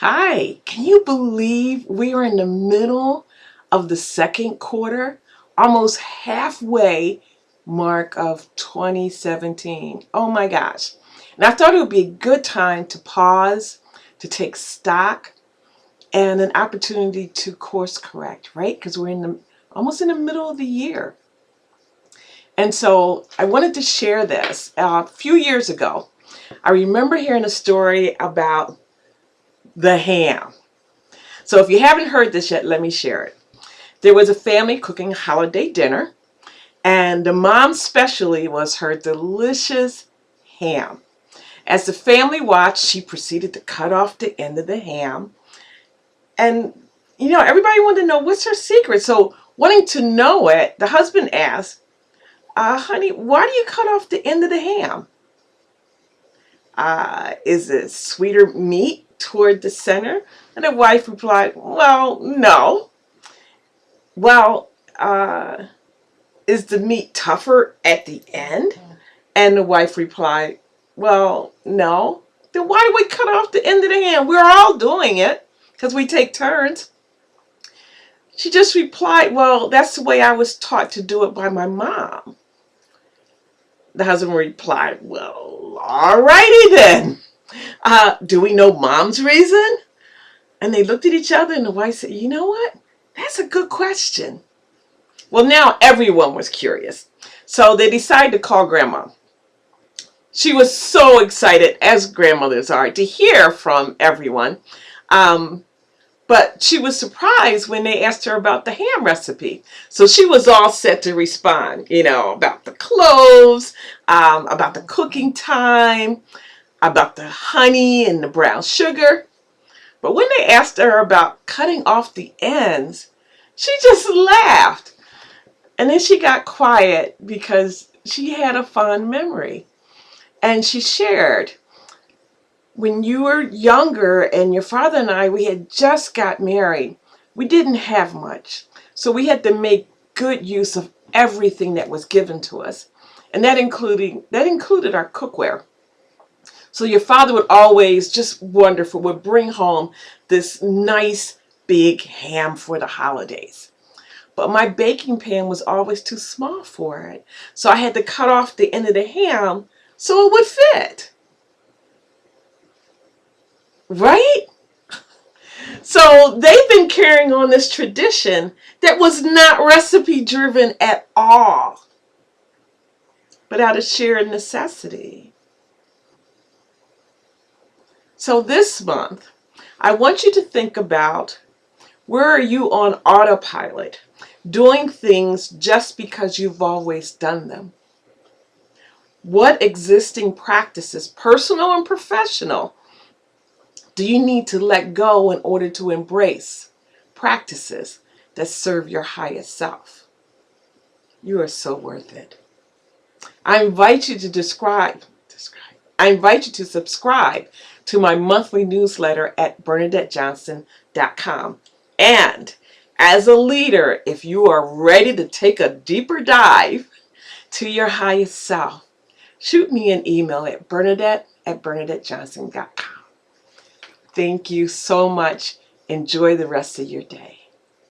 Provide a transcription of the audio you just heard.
Hi, can you believe we are in the middle of the second quarter? Almost halfway mark of 2017. Oh my gosh. And I thought it would be a good time to pause, to take stock, and an opportunity to course correct, right? Because we're almost in the middle of the year. And so I wanted to share this. A few years ago, I remember hearing a story about the ham. So if you haven't heard this yet, let me share it. There was a family cooking holiday dinner, and the mom's specialty was her delicious ham. As the family watched, she proceeded to cut off the end of the ham. And, everybody wanted to know what's her secret. So, wanting to know it, the husband asked, honey, why do you cut off the end of the ham? Is it sweeter meat toward the center? And the wife replied, well, no. Well, is the meat tougher at the end? And the wife replied, well, no. Then why do we cut off the end of the ham? We're all doing it because we take turns. She just replied, well, that's the way I was taught to do it by my mom. The husband replied, well, all righty then. Do we know mom's reason? And they looked at each other, and the wife said, you know what? That's a good question. Well, now everyone was curious. So they decided to call Grandma. She was so excited, as grandmothers are, to hear from everyone. But she was surprised when they asked her about the ham recipe. So she was all set to respond, about the cloves, about the cooking time, about the honey and the brown sugar. But when they asked her about cutting off the ends, she just laughed. And then she got quiet because she had a fond memory. And she shared, when you were younger and your father and I, we had just got married, we didn't have much. So we had to make good use of everything that was given to us. And that included our cookware. So your father would always, just wonderful, would bring home this nice big ham for the holidays. But my baking pan was always too small for it. So I had to cut off the end of the ham so it would fit. Right? So they've been carrying on this tradition that was not recipe driven at all, but out of sheer necessity. So this month, I want you to think about, where are you on autopilot, doing things just because you've always done them? What existing practices, personal and professional, do you need to let go in order to embrace practices that serve your highest self? You are so worth it. I invite you to subscribe to my monthly newsletter at BernadetteJohnson.com. And as a leader, if you are ready to take a deeper dive to your highest self, shoot me an email at Bernadette@BernadetteJohnson.com. Thank you so much. Enjoy the rest of your day.